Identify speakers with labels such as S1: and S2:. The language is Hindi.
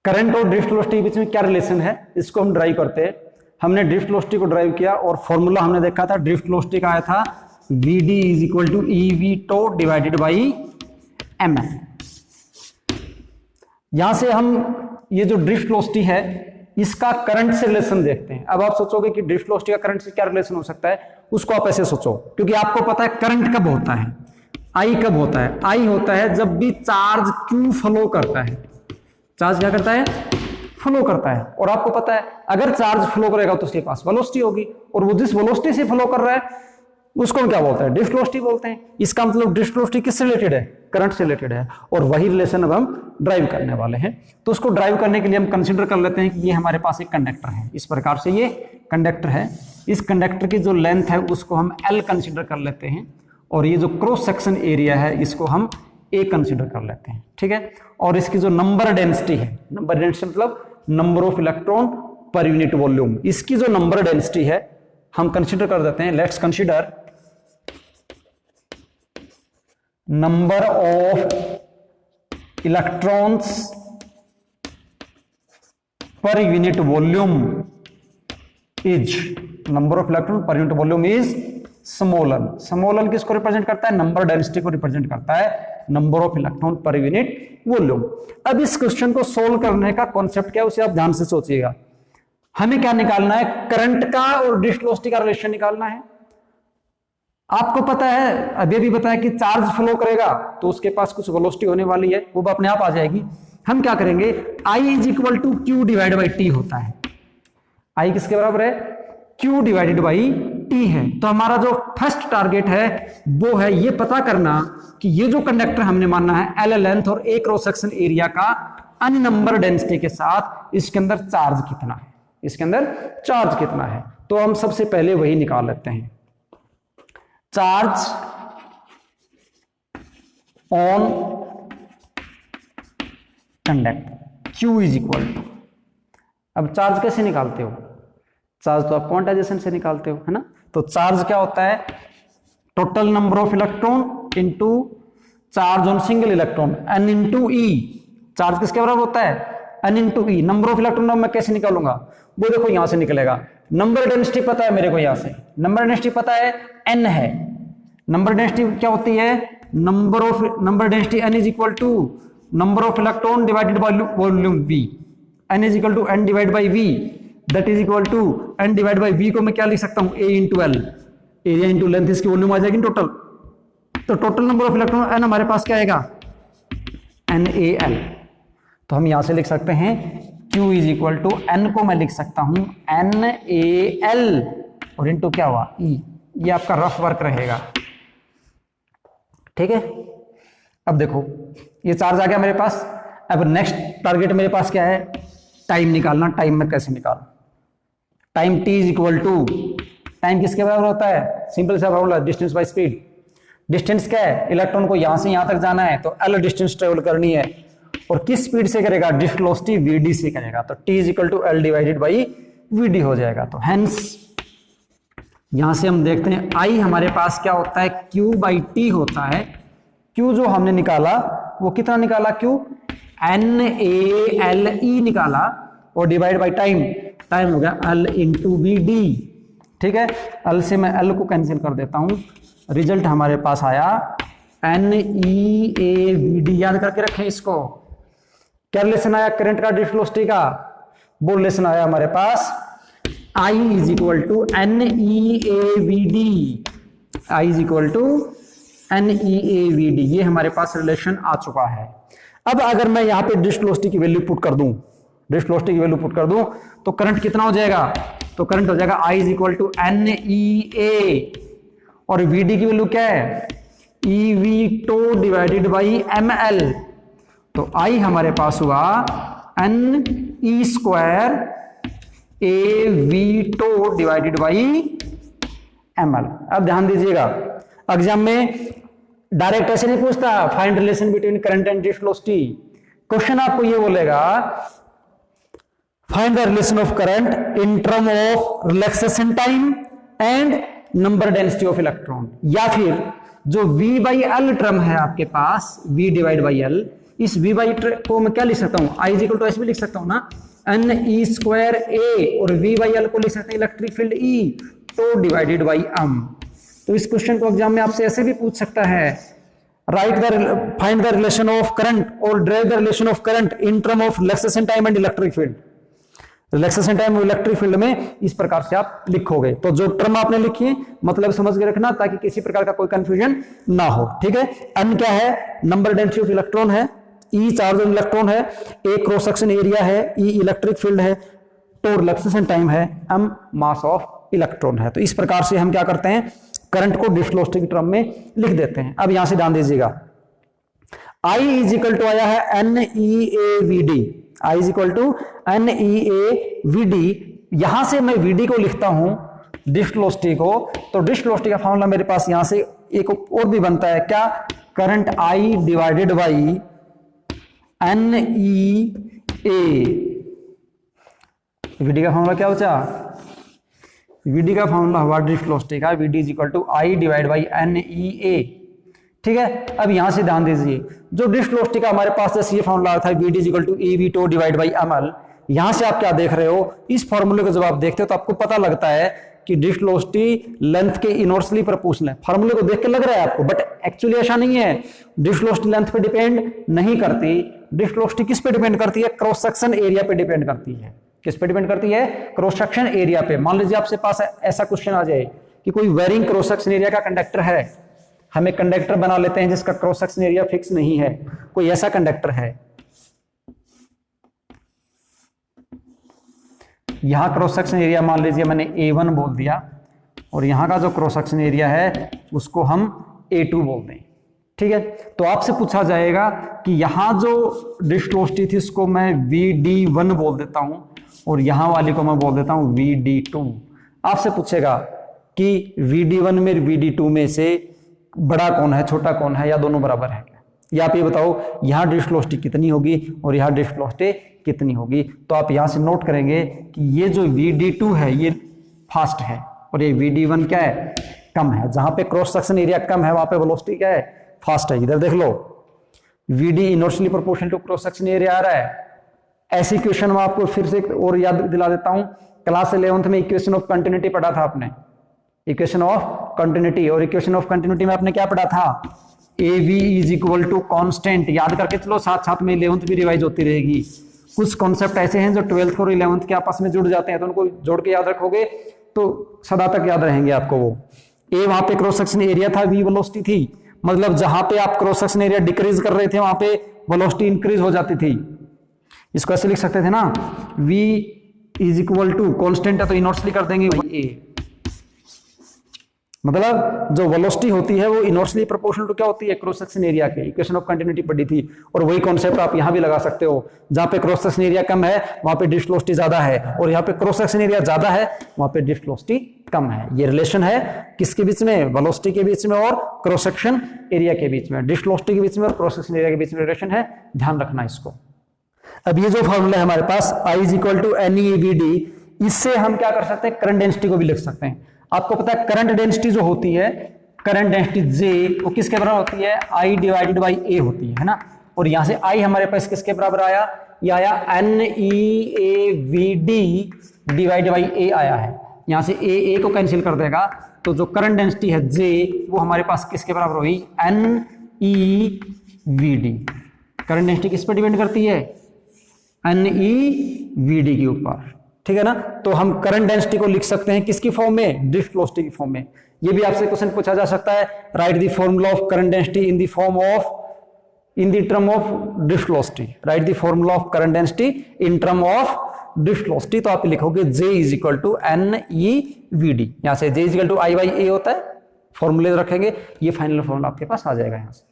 S1: करंट और ड्रिफ्ट वेलोसिटी के बीच में क्या रिलेशन है, इसको हम ड्राइव करते हैं। हमने ड्रिफ्ट वेलोसिटी को ड्राइव किया और फॉर्मूला हमने देखा था ड्रिफ्ट वेलोसिटी का आया था vd is equal to ev tau divided by ml। यहां से हम ये जो ड्रिफ्ट वेलोसिटी है इसका करंट से रिलेशन देखते हैं। अब आप सोचोगे कि ड्रिफ्ट वेलोसिटी का करंट से क्या रिलेशन हो सकता है, उसको आप ऐसे सोचो, क्योंकि आपको पता है करंट कब होता है, आई कब होता है। आई होता है जब भी चार्ज क्यू फ्लो करता है। चार्ज क्या करता है, फ्लो करता है। और आपको पता है अगर चार्ज फ्लो करेगा तो उसके पास वेलोसिटी होगी, और वो जिस वेलोसिटी से फ्लो कर रहा है उसको हम क्या बोलते हैं, ड्रिफ्ट वेलोसिटी बोलते हैं। इसका मतलब ड्रिफ्ट वेलोसिटी किससे रिलेटेड है, करंट से रिलेटेड है। और वही रिलेशन अब हम ड्राइव करने वाले हैं। तो उसको ड्राइव करने के लिए हम कंसीडर कर लेते हैं कि ये हमारे पास एक कंडक्टर है। इस प्रकार से ये कंडक्टर है, इस कंडक्टर की जो लेंथ है उसको हम L कंसीडर कर लेते हैं, और ये जो क्रॉस सेक्शन एरिया है इसको हम A कंसीडर कर लेते हैं, ठीक है। और इसकी जो नंबर डेंसिटी है, नंबर डेंसिटी मतलब number of electron per unit volume, इसकी जो नंबर डेंसिटी है हम कंसीडर कर देते हैं। Let's consider number of electrons per unit volume is, number of electron per unit volume is small n। Small n किसको रिप्रेजेंट करता है, नंबर डेंसिटी को रिप्रेजेंट करता है, number of electron per unit volume. अब इस क्वेश्चन को सोल्व करने का कॉन्सेप्ट क्या है उसे आप ध्यान से सोचिएगा। हमें क्या निकालना है, करंट का और ड्रिफ्ट वेलोसिटी का रिलेशन निकालना है। आपको पता है, अभी भी बताया कि चार्ज फ्लो करेगा तो उसके पास कुछ वेलोसिटी होने वाली है, वो अपने आप आ जाएगी। हम क्या करेंगे, I is equal to Q divide by T होता है। I किसके बराबर है, Q डिवाइडेड बाई टी है। तो हमारा जो फर्स्ट टारगेट है वो है ये पता करना कि ये जो कंडक्टर हमने मानना है L लेंथ और A क्रॉस सेक्शन एरिया का अन नंबर डेंसिटी के साथ इसके अंदर चार्ज कितना है, इसके अंदर चार्ज कितना है। तो हम सबसे पहले वही निकाल लेते हैं, charge on conductor Q is equal to. अब चार्ज कैसे निकालते हो, चार्ज तो आप क्वांटाइजेशन से निकालते हो, है ना। तो चार्ज क्या होता है, total number of electron into charge on single electron n into E. Charge किसके बराबर होता है, n into E. Number of electron मैं कैसे निकालूंगा, वो देखो यहां से निकलेगा। नंबर डेंसिटी पता है मेरे को, यहां से नंबर डेंसिटी पता है n है। नंबर डेंसिटी क्या होती है, number density n is equal to number of electron divided by volume v। n is equal to n divide by v, that is equal to n divide by v को मैं क्या लिख सकता हूं, a into L, area into length, इसकी वॉल्यूम आ जाएगी टोटल। तो total number of electron n हमारे पास क्या आएगा, NaL। तो हम यहां से लिख सकते हैं Q is equal to n को मैं लिख सकता हूं NaL और इंटू क्या हुआ E। ये आपका रफ वर्क रहेगा, ठीक है। अब देखो ये चार्ज आ गया मेरे पास। अब नेक्स्ट टारगेट मेरे पास क्या है, टाइम निकालना। टाइम में कैसे निकाल, time t is equal to, time किसके बराबर होता है, सिंपल सा formula, distance by speed. Distance क्या है, इलेक्ट्रॉन को यहां से यहां तक जाना है तो L डिस्टेंस ट्रेवल करनी है, और किस स्पीड से करेगा, ड्रिफ्ट वेलोसिटी vd से करेगा। तो t is equal to L divided by vd हो जाएगा। तो हेंस यहां से हम देखते हैं I हमारे पास क्या होता है, Q बाई टी होता है। Q जो हमने निकाला वो कितना निकाला, Q NaLe निकाला, और डिवाइड बाई टाइम, टाइम हो गया L इंटू vd, ठीक है। L से मैं L को कैंसिल कर देता हूं, रिजल्ट हमारे पास आया NeAVd। याद करके रखें इसको। क्या रिलेशन आया करंट का ड्रिफ्ट वेलोसिटी का, वो रिलेशन आया हमारे पास I is equal to NeAVd, I is equal to NeAVd। ये हमारे पास रिलेशन आ चुका है। अब अगर मैं यहाँ पे ड्रिफ्ट वेलोसिटी की वैल्यू पुट कर दूं, ड्रिफ्ट वेलोसिटी की वैल्यू पुट कर दूं तो करंट कितना हो जाएगा, तो करंट हो जाएगा I is equal to NeA, और Vd की वैल्यू क्या है, EV tau divided by ml। तो I हमारे पास हुआ NE square AV tau divided by ml। अब ध्यान दीजिएगा, एग्जाम में डायरेक्ट ऐसे नहीं पूछता find relation between current and drift velocity. Question आपको ये बोलेगा find the relation of current in term of relaxation time and number density of electron, या फिर जो V बाई एल टर्म है आपके पास, V डिवाइड बाई एल, इस वी बाई को मैं क्या लिख सकता हूँ, आई इज इक्वल टू ऐसे भी लिख सकता हूँ ना, एन ई स्क्वायर ए, और वी बाई एल को लिख सकते हैं इलेक्ट्रिक फील्ड ई, तो डिवाइडेड बाई एम। तो इस क्वेश्चन को एग्जाम में आपसे ऐसे भी पूछ सकता है, find the relation of current और derive the relation of current in term of relaxation time and electric field. Relaxation time और इलेक्ट्रिक फील्ड में इस प्रकार से आप लिखोगे। तो जो टर्म आपने लिखी है मतलब समझ के रखना ताकि किसी प्रकार का कोई कंफ्यूजन ना हो, ठीक है। एन क्या है, नंबर डेंसिटी ऑफ इलेक्ट्रॉन है, ई चार्ज ऑन इलेक्ट्रॉन है, ए क्रॉस सेक्शन एरिया है, ई इलेक्ट्रिक फील्ड है, तो रिलैक्सेशन टाइम है, एम मास ऑफ इलेक्ट्रॉन है। तो इस प्रकार से हम क्या करते हैं, करंट को डिफ्ट वेलोसिटी की टर्म में लिख देते हैं। अब यहां से ध्यान दीजिएगा, I इज इक्वल टू आया है N E A V D, I is equal to N E A V D. यहां से मैं वी डी को लिखता हूं डिफ्ट वेलोसिटी को, तो डिफ्ट वेलोसिटी का फॉर्मूला मेरे पास यहां से एक और भी बनता है, क्या, current I divided by N E A. VD का फॉर्मूला क्या होता है, वीडी का फॉर्मूला हुआ डिफ्ट वेलोसिटी का, VD is equal to I divide by N E A, ठीक है। अब यहां से ध्यान दीजिए, जो डिफ्ट वेलोसिटी का हमारे पास जैसे ये फॉर्मूला था VD is equal to A V tau divide by M L, यहां से आप क्या देख रहे हो, इस फॉर्मूले को जब आप देखते हो तो आपको पता लगता है कि डिफ्ट वेलोसिटी लेंथ के इनवर्सली प्रोपोर्शनल है। फॉर्मूले को देख के लग रहा है आपको, बट एक्चुअली ऐसा नहीं है। डिफ्ट वेलोसिटी लेंथ पे डिपेंड नहीं करती, डिफ्ट वेलोसिटी किस पे डिपेंड करती है, क्रॉस सेक्शन एरिया पे डिपेंड करती है। किस पे डिपेंड करती है, क्रॉस सेक्शन एरिया पे। मान लीजिए आपसे पास ऐसा क्वेश्चन आ जाए कि कोई वेरिंग क्रॉस सेक्शन एरिया का कंडक्टर है, हम एक कंडक्टर बना लेते हैं जिसका क्रॉस सेक्शन एरिया फिक्स नहीं है, कोई ऐसा कंडक्टर है, यहां क्रॉस सेक्शन एरिया मान लीजिए मैंने A1 बोल दिया, और यहां का जो क्रॉस सेक्शन एरिया है उसको हम A2 बोल दें, ठीक है। तो आपसे पूछा जाएगा कि यहां जो डिफ्ट वेलोसिटी थी उसको मैं VD1 बोल देता हूं, और यहां वाली को मैं बोल देता हूं VD2। आपसे पूछेगा कि VD1 में VD2 में से बड़ा कौन है, छोटा कौन है, या दोनों बराबर है क्या, या आप ये बताओ यहां डिफ्ट वेलोसिटी कितनी होगी और यहां डिफ्ट वेलोसिटी कितनी होगी। तो आप यहां से नोट करेंगे कि ये जो VD2 है ये फास्ट है, और ये VD1 क्या है, कम है। जहां पे क्रॉस सेक्शन एरिया कम है वहां पे वेलोसिटी क्या है, फास्ट है। इधर देख लो, VD inversely proportional to cross section area आ रहा है। ऐसी इक्वेशन में आपको फिर से और याद दिला देता हूं, क्लास 11th में इक्वेशन ऑफ कंटिन्यूटी पढ़ा था आपने, इक्वेशन ऑफ कंटिन्यूटी। और इक्वेशन ऑफ कंटिन्यूटी में आपने क्या पढ़ा था, AV is equal to constant. याद करके चलो, साथ साथ में 11th भी रिवाइज होती रहेगी। कुछ कॉन्सेप्ट ऐसे हैं जो 12th और 11th के आपस में जुड़ जाते हैं, तो उनको जोड़ के याद रखोगे तो सदा तक याद रहेंगे आपको वो। ए वहां पे क्रॉस सेक्शन एरिया था, V वेलोसिटी थी, मतलब जहां पे आप क्रॉस सेक्शन एरिया डिक्रीज कर रहे थे वहां पे वेलोसिटी इंक्रीज हो जाती थी। इसको ऐसे लिख सकते थे ना, V is equal to constant है तो इनवर्सली कर देंगे A, मतलब जो वेलोसिटी होती है वो इनवर्सली प्रोपोर्शनल टू क्या होती है, क्रॉस सेक्शन एरिया के। इक्वेशन ऑफ कंटिन्यूटी पढ़ी थी, और वही कॉन्सेप्ट आप यहां भी लगा सकते हो। जहां पे क्रॉस सेक्शन एरिया कम है वहां पे डिफ्ट वेलोसिटी ज्यादा है, और यहां पे क्रॉस सेक्शन एरिया ज्यादा है वहां पे डिफ्ट वेलोसिटी कम है। ये रिलेशन है किसके बीच में, वेलोसिटी के बीच में और क्रॉस सेक्शन एरिया के बीच में, डिफ्ट वेलोसिटी के बीच में और क्रॉस सेक्शन एरिया के बीच में रिलेशन है, ध्यान रखना इसको। अब ये जो फॉर्मूला है हमारे पास I is equal to NEVD, इससे हम क्या कर सकते हैं, करंट डेंसिटी को भी लिख सकते हैं। आपको पता है करंट डेंसिटी जो होती है, करंट डेंसिटी J, वो किसके बराबर होती है, I डिवाइडेड बाई A होती है ना। और यहां से I हमारे पास किसके बराबर आया, ये आया NEAVD डिवाइडेड बाई A आया है। यहां से A को कैंसिल कर देगा, तो जो करंट डेंसिटी है J वो हमारे पास किसके बराबर हुई, NEVD। करंट डेंसिटी किस पर डिपेंड करती है, NEVD के ऊपर, ठीक है ना। तो हम करंट डेंसिटी को लिख सकते हैं किसकी फॉर्म में, डिफ्ट वेलोसिटी की फॉर्म में। ये भी आपसे क्वेश्चन पूछा जा सकता है, write the formula of current density in the form of, in the term of drift velocity. Write the formula of current density in term of drift velocity. तो आप लिखोगे J is equal to NEVD। यहां से J is equal to I by A होता है, फॉर्मूले रखेंगे, ये फाइनल फॉर्मूला आपके पास आ जाएगा यहां से।